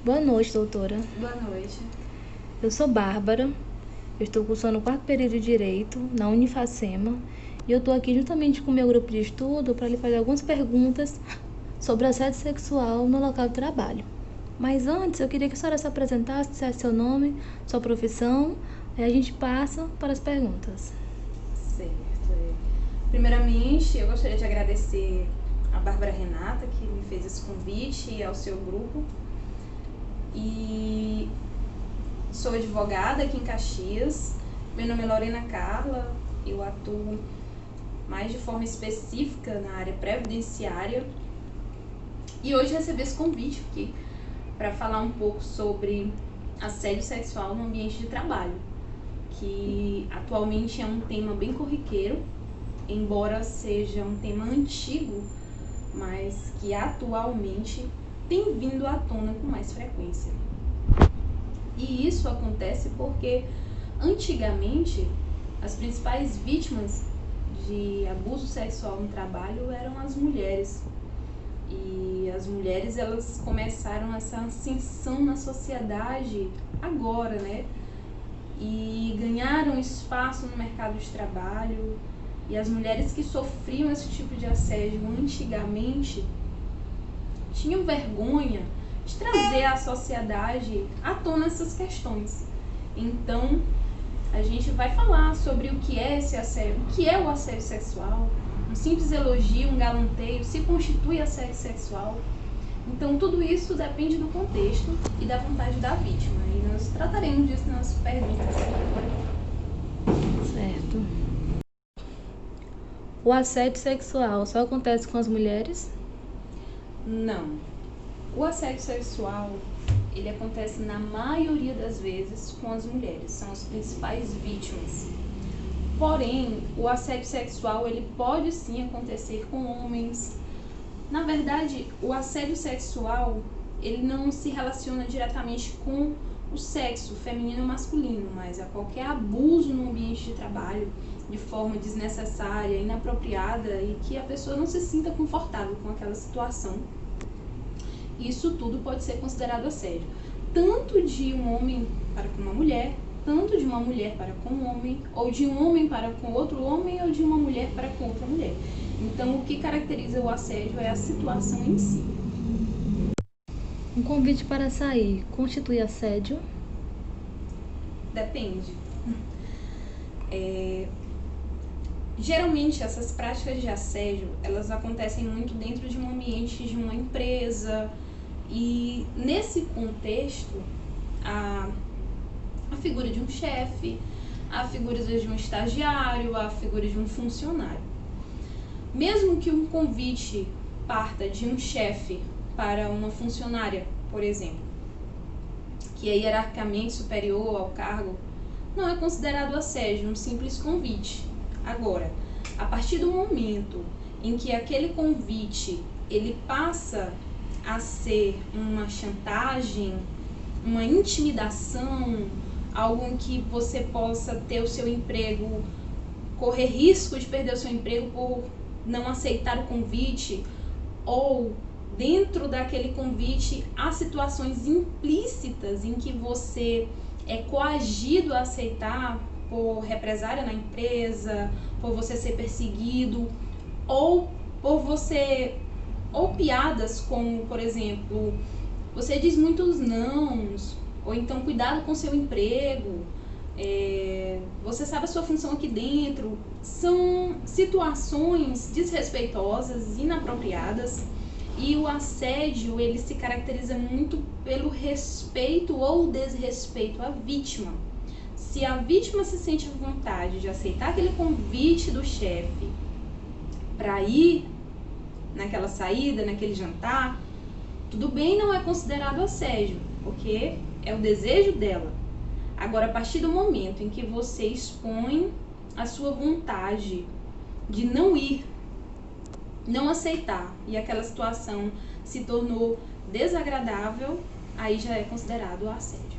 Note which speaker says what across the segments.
Speaker 1: Boa noite, doutora.
Speaker 2: Boa noite.
Speaker 1: Eu sou Bárbara, eu estou cursando o quarto período de Direito na Unifacema e eu estou aqui juntamente com o meu grupo de estudo para lhe fazer algumas perguntas sobre assédio sexual no local de trabalho. Mas antes, eu queria que a senhora se apresentasse, dissesse seu nome, sua profissão, e a gente passa para as perguntas.
Speaker 2: Certo. Primeiramente, eu gostaria de agradecer a Bárbara Renata, que me fez esse convite, e ao seu grupo. E sou advogada aqui em Caxias. Meu nome é Lorena Carla, eu atuo mais de forma específica na área previdenciária. E hoje recebi esse convite aqui para falar um pouco sobre assédio sexual no ambiente de trabalho, que atualmente é um tema bem corriqueiro, embora seja um tema antigo, mas que atualmente tem vindo à tona com mais frequência. E isso acontece porque antigamente as principais vítimas de abuso sexual no trabalho eram as mulheres. E as mulheres, elas começaram essa ascensão na sociedade agora, né? E ganharam espaço no mercado de trabalho. E as mulheres que sofriam esse tipo de assédio antigamente tinham vergonha de trazer à sociedade à tona essas questões. Então, a gente vai falar sobre o que é esse assédio, o que é o assédio sexual. Um simples elogio, um galanteio, se constitui assédio sexual. Então, tudo isso depende do contexto e da vontade da vítima. E nós trataremos disso nas perguntas.
Speaker 1: Certo. O assédio sexual só acontece com as mulheres?
Speaker 2: Não. O assédio sexual, ele acontece na maioria das vezes com as mulheres, são as principais vítimas. Porém, o assédio sexual, ele pode sim acontecer com homens. Na verdade, o assédio sexual, ele não se relaciona diretamente com o sexo feminino ou masculino, mas a qualquer abuso no ambiente de trabalho, de forma desnecessária, inapropriada e que a pessoa não se sinta confortável com aquela situação. Isso tudo pode ser considerado assédio, tanto de um homem para com uma mulher, tanto de uma mulher para com um homem, ou de um homem para com outro homem, ou de uma mulher para com outra mulher. Então, o que caracteriza o assédio é a situação em si.
Speaker 1: Um convite para sair constitui assédio?
Speaker 2: Depende. Geralmente, essas práticas de assédio, elas acontecem muito dentro de um ambiente de uma empresa, e nesse contexto, a figura de um chefe, a figura de um estagiário, a figura de um funcionário. Mesmo que um convite parta de um chefe para uma funcionária, por exemplo, que é hierarquicamente superior ao cargo, não é considerado assédio, um simples convite. Agora, a partir do momento em que aquele convite ele passa a ser uma chantagem, uma intimidação, algo em que você possa ter o seu emprego, correr risco de perder o seu emprego por não aceitar o convite, ou dentro daquele convite há situações implícitas em que você é coagido a aceitar por represália na empresa, por você ser perseguido, ou por você, ou piadas como, por exemplo, você diz muitos nãos, ou então cuidado com seu emprego, você sabe a sua função aqui dentro. São situações desrespeitosas, inapropriadas, e o assédio ele se caracteriza muito pelo respeito ou desrespeito à vítima. Se a vítima se sente à vontade de aceitar aquele convite do chefe para ir naquela saída, naquele jantar, tudo bem, não é considerado assédio, porque é o desejo dela. Agora, a partir do momento em que você expõe a sua vontade de não ir, não aceitar, e aquela situação se tornou desagradável, aí já é considerado assédio.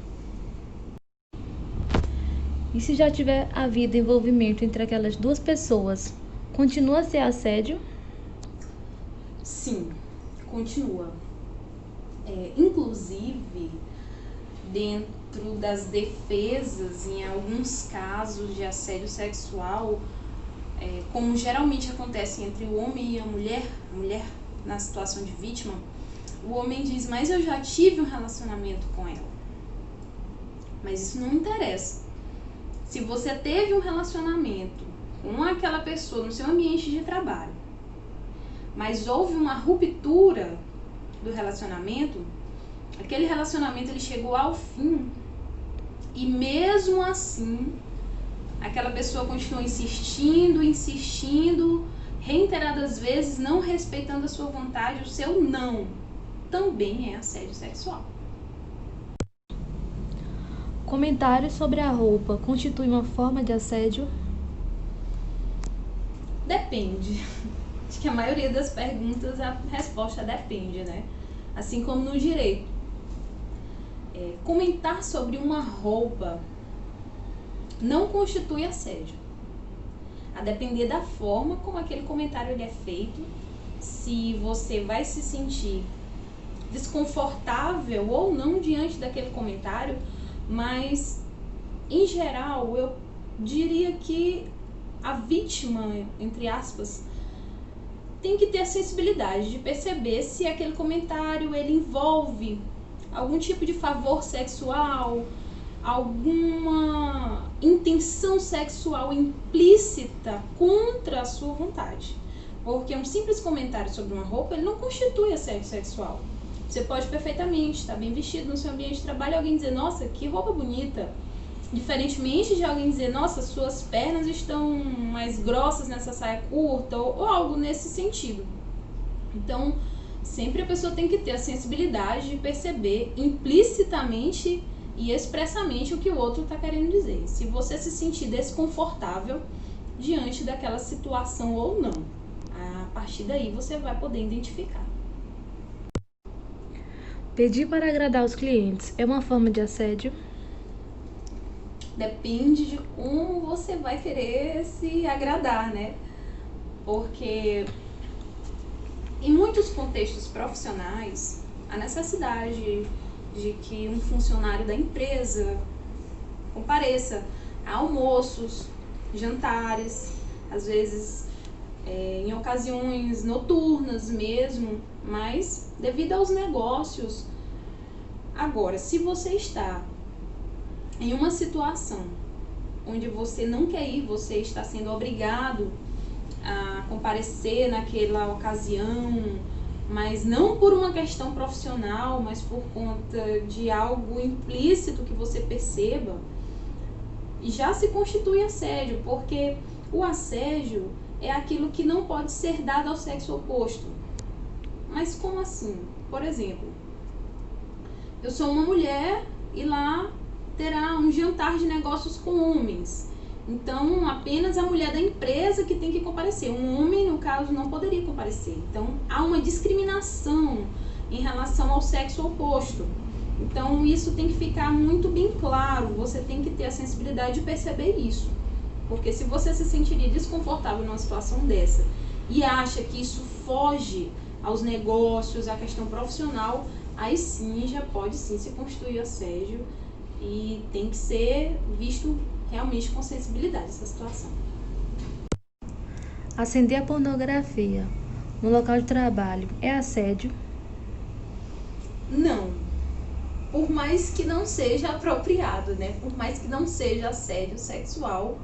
Speaker 1: E se já tiver havido envolvimento entre aquelas duas pessoas, continua a ser assédio?
Speaker 2: Sim, continua. Inclusive, dentro das defesas, em alguns casos de assédio sexual, como geralmente acontece entre o homem e a mulher na situação de vítima, o homem diz, mas eu já tive um relacionamento com ela. Mas isso não interessa. Se você teve um relacionamento com aquela pessoa no seu ambiente de trabalho, mas houve uma ruptura do relacionamento, aquele relacionamento ele chegou ao fim e mesmo assim aquela pessoa continua insistindo, reiteradas vezes, não respeitando a sua vontade, o seu não, também é assédio sexual.
Speaker 1: Comentários sobre a roupa constitui uma forma de assédio?
Speaker 2: Depende. Acho que a maioria das perguntas a resposta depende, né? Assim como no direito. Comentar sobre uma roupa não constitui assédio. A depender da forma como aquele comentário ele é feito, se você vai se sentir desconfortável ou não diante daquele comentário, mas em geral eu diria que a vítima, entre aspas, tem que ter a sensibilidade de perceber se aquele comentário ele envolve algum tipo de favor sexual, alguma intenção sexual implícita contra a sua vontade. Porque um simples comentário sobre uma roupa, ele não constitui assédio sexual. Você pode perfeitamente estar bem vestido no seu ambiente de trabalho e alguém dizer, nossa, que roupa bonita. Diferentemente de alguém dizer, nossa, suas pernas estão mais grossas nessa saia curta, ou algo nesse sentido. Então, sempre a pessoa tem que ter a sensibilidade de perceber implicitamente e expressamente o que o outro está querendo dizer. Se você se sentir desconfortável diante daquela situação ou não, a partir daí você vai poder identificar.
Speaker 1: Pedir para agradar os clientes é uma forma de assédio?
Speaker 2: Depende de como você vai querer se agradar, né? Porque em muitos contextos profissionais, a necessidade de que um funcionário da empresa compareça a almoços, jantares, às vezes em ocasiões noturnas mesmo, mas devido aos negócios. Agora, se você está em uma situação onde você não quer ir, você está sendo obrigado a comparecer naquela ocasião, mas não por uma questão profissional, mas por conta de algo implícito que você perceba, já se constitui assédio, porque o assédio é aquilo que não pode ser dado ao sexo oposto. Mas como assim? Por exemplo, eu sou uma mulher e lá terá um jantar de negócios com homens. Então, apenas a mulher da empresa que tem que comparecer. Um homem, no caso, não poderia comparecer. Então, há uma discriminação em relação ao sexo oposto. Então, isso tem que ficar muito bem claro. Você tem que ter a sensibilidade de perceber isso. Porque se você se sentiria desconfortável numa situação dessa e acha que isso foge aos negócios, à questão profissional, aí sim, já pode sim se constituir assédio e tem que ser visto realmente com sensibilidade essa situação.
Speaker 1: Acender a pornografia no local de trabalho é assédio?
Speaker 2: Não. Por mais que não seja apropriado, né? Por mais que não seja assédio sexual,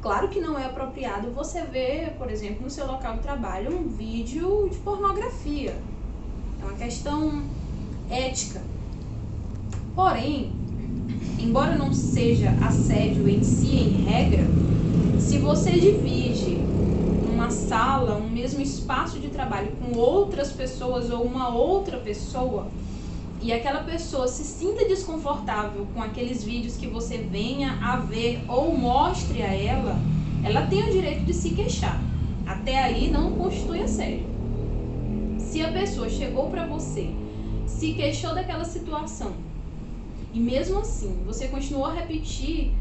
Speaker 2: claro que não é apropriado você ver, por exemplo, no seu local de trabalho um vídeo de pornografia. É uma questão ética. Porém, embora não seja assédio em si, em regra, se você divide uma sala, um mesmo espaço de trabalho com outras pessoas ou uma outra pessoa, e aquela pessoa se sinta desconfortável com aqueles vídeos que você venha a ver ou mostre a ela tem o direito de se queixar. Até aí não constitui assédio. Se a pessoa chegou para você, se queixou daquela situação, e mesmo assim você continuou a repetir,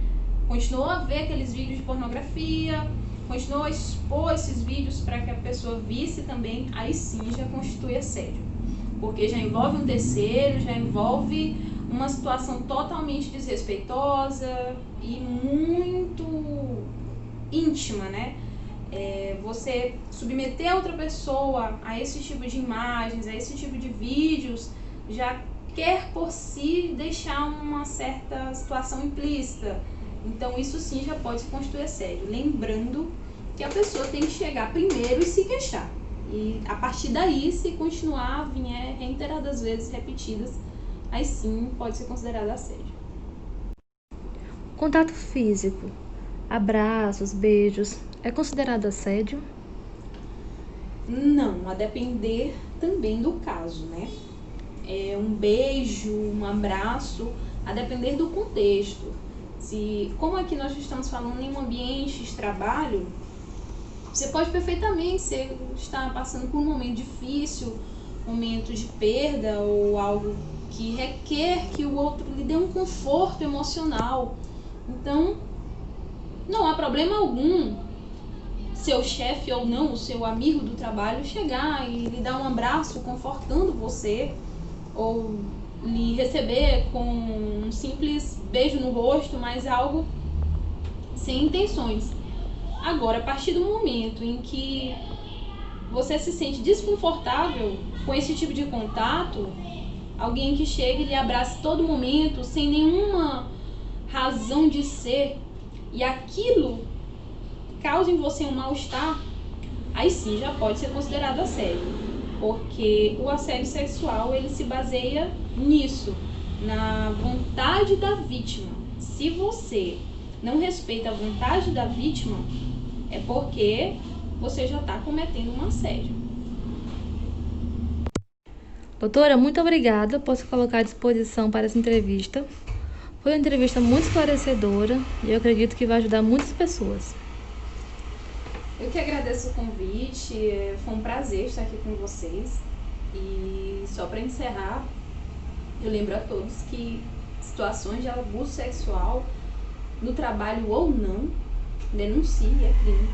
Speaker 2: continuou a ver aqueles vídeos de pornografia, continuou a expor esses vídeos para que a pessoa visse também, aí sim já constitui assédio. porque já envolve um terceiro, já envolve uma situação totalmente desrespeitosa e muito íntima, né? Você submeter a outra pessoa a esse tipo de imagens, a esse tipo de vídeos, já quer por si deixar uma certa situação implícita. Então isso sim já pode se constituir assédio. Lembrando que a pessoa tem que chegar primeiro e se queixar. E a partir daí, se continuar, vier reiteradas vezes repetidas, aí sim pode ser considerado assédio.
Speaker 1: Contato físico, abraços, beijos, é considerado assédio?
Speaker 2: Não, a depender também do caso, né? Um beijo, um abraço, a depender do contexto. Como aqui nós estamos falando em um ambiente de trabalho, você pode perfeitamente estar passando por um momento difícil, momento de perda ou algo que requer que o outro lhe dê um conforto emocional. Então, não há problema algum seu chefe ou não, o seu amigo do trabalho, chegar e lhe dar um abraço confortando você, ou lhe receber com um simples beijo no rosto, mas algo sem intenções. Agora, a partir do momento em que você se sente desconfortável com esse tipo de contato, alguém que chega e lhe abraça todo momento, sem nenhuma razão de ser, e aquilo causa em você um mal-estar, aí sim já pode ser considerado assédio, porque o assédio sexual ele se baseia nisso, na vontade da vítima. Se você não respeita a vontade da vítima, é porque você já está cometendo um assédio.
Speaker 1: Doutora, muito obrigada por se colocar à disposição para essa entrevista. Foi uma entrevista muito esclarecedora e eu acredito que vai ajudar muitas pessoas.
Speaker 2: Eu que agradeço o convite, foi um prazer estar aqui com vocês. E só para encerrar, eu lembro a todos que situações de abuso sexual, no trabalho ou não, denuncie, é crime.